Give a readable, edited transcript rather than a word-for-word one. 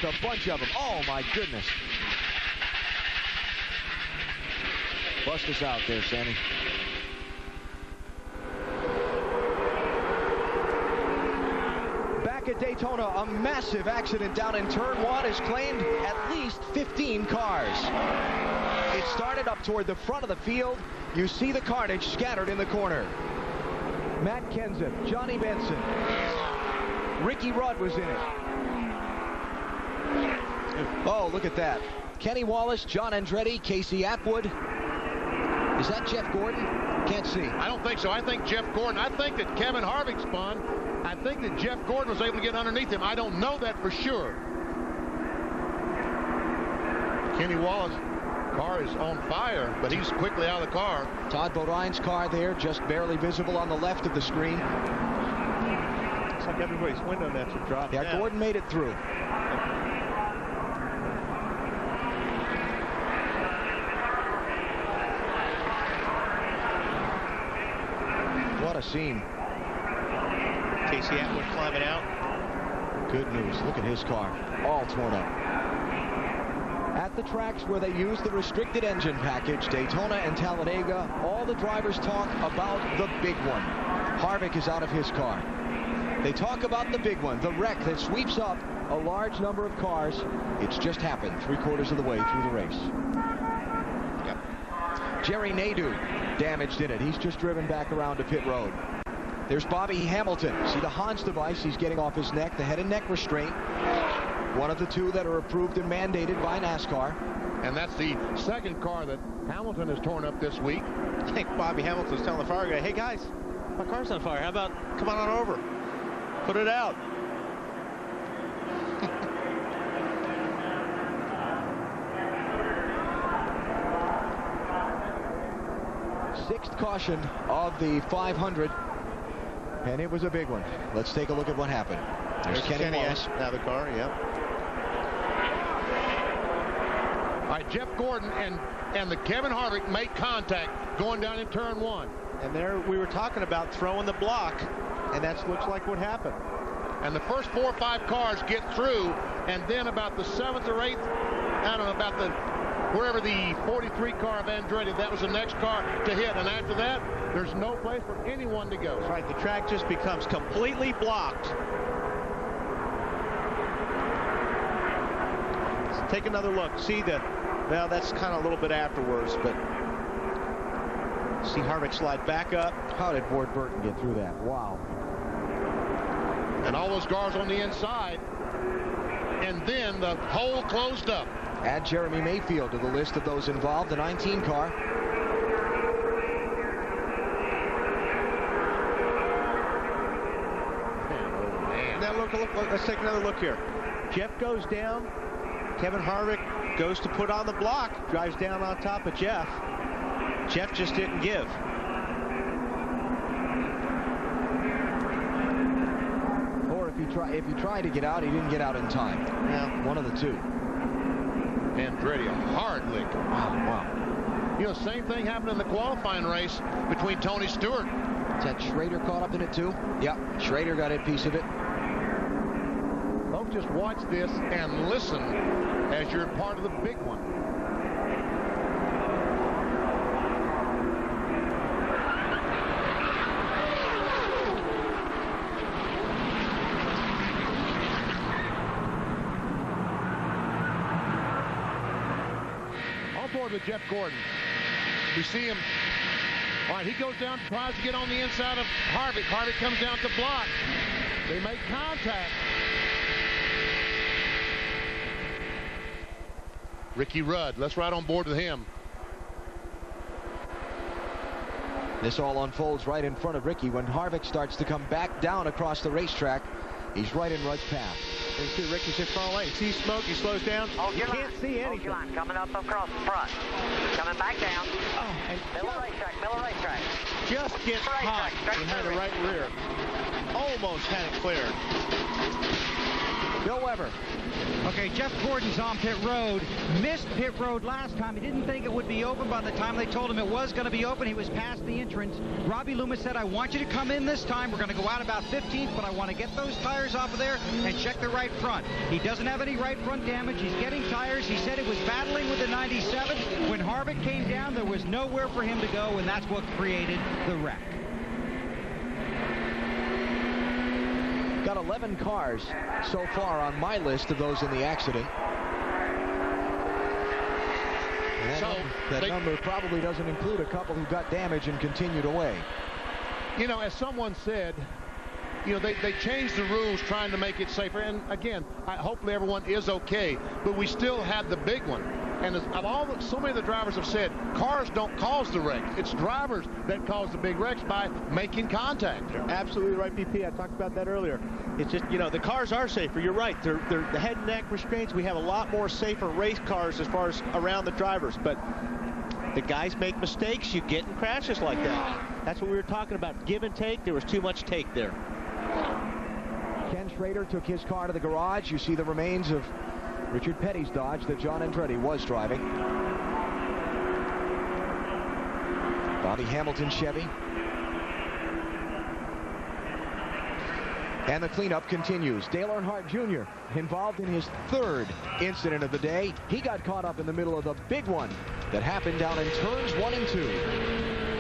That's a bunch of them. Oh, my goodness. Bust us out there, Sammy. Back at Daytona, a massive accident down in Turn 1 has claimed at least 15 cars. It started up toward the front of the field. You see the carnage scattered in the corner. Matt Kenseth, Johnny Benson, Ricky Rudd was in it. Oh, look at that. Kenny Wallace, John Andretti, Casey Atwood. Is that Jeff Gordon? Can't see. I don't think so. I think Jeff Gordon. I think that Kevin Harvick spun. I think that Jeff Gordon was able to get underneath him. I don't know that for sure. Kenny Wallace' car is on fire, but he's quickly out of the car. Todd Bodine's car there, just barely visible on the left of the screen. Looks like everybody's window nets are dropped. Yeah, down. Gordon made it through. What a scene. Casey Atwood climbing out. Good news. Look at his car. All torn up. At the tracks where they use the restricted engine package, Daytona and Talladega, all the drivers talk about the big one. Harvick is out of his car. They talk about the big one, the wreck that sweeps up a large number of cars. It's just happened 3/4 of the way through the race. Yep. Jerry Nadeau damaged in it. He's just driven back around to pit road. There's Bobby Hamilton. See the Hans device he's getting off his neck, the head and neck restraint. One of the two that are approved and mandated by NASCAR. And that's the second car that Hamilton has torn up this week. I think Bobby Hamilton's telling the fire guy, hey guys, my car's on fire. How about come on over? Put it out. Sixth caution of the 500. And it was a big one. Let's take a look at what happened. There's Kenny Wallace. Out of the car, yep. All right, Jeff Gordon and the Kevin Harvick make contact going down in turn 1. And there we were talking about throwing the block, and that looks like what happened. And the first 4 or 5 cars get through, and then about the 7th or 8th, I don't know, about the wherever the 43 car of Andretti, that was the next car to hit. And after that, there's no place for anyone to go. That's right, the track just becomes completely blocked. Let's take another look. See well, that's kind of a little bit afterwards, but see Harvick slide back up. How did Ward Burton get through that? Wow. And all those cars on the inside, and then the hole closed up. Add Jeremy Mayfield to the list of those involved, the 19 car. Now look, let's take another look here. Jeff goes down. Kevin Harvick goes to put on the block, drives down on top of Jeff. Jeff just didn't give. Or if he tried to get out, he didn't get out in time. Yeah. One of the two. Andretti, a hard lick. Wow. You know, same thing happened in the qualifying race between Tony Stewart. Is that Schrader caught up in it too? Yep, Schrader got a piece of it. Folks, just watch this and listen as you're part of the big one. On board with Jeff Gordon. We see him. All right, he goes down, tries to get on the inside of Harvick. Harvick comes down to block. They make contact. Ricky Rudd, let's ride on board with him. This all unfolds right in front of Ricky when Harvick starts to come back down across the racetrack. He's right in Rudd's path. You see Ricky's in front lane. See smoke, he slows down. You can't see anything. Line coming up across the front. Coming back down. Oh, and Miller racetrack. Just gets hot behind the right rear. Almost had it cleared. Bill Weber. Okay, Jeff Gordon's on pit road. Missed pit road last time. He didn't think it would be open by the time they told him it was going to be open. He was past the entrance. Robbie Loomis said, I want you to come in this time. We're going to go out about 15th, but I want to get those tires off of there and check the right front. He doesn't have any right front damage. He's getting tires. He said it was battling with the 97. When Harvick came down, there was nowhere for him to go, and that's what created the wreck. Got 11 cars so far on my list of those in the accident. That number probably doesn't include a couple who got damaged and continued away. You know, as someone said, you know, they changed the rules trying to make it safer. And again, hopefully everyone is okay. But we still had the big one. And so many of the drivers have said, cars don't cause the wrecks. It's drivers that cause the big wrecks by making contact. You're absolutely right, BP. I talked about that earlier. It's just, you know, the cars are safer. You're right. They're the head and neck restraints. We have a lot more safer race cars as far as around the drivers. But the guys make mistakes. You get in crashes like that. That's what we were talking about. Give and take. There was too much take there. Ken Schrader took his car to the garage. You see the remains of Richard Petty's Dodge that John Andretti was driving. Bobby Hamilton's Chevy. And the cleanup continues. Dale Earnhardt Jr. involved in his third incident of the day. He got caught up in the middle of the big one that happened down in turns 1 and 2.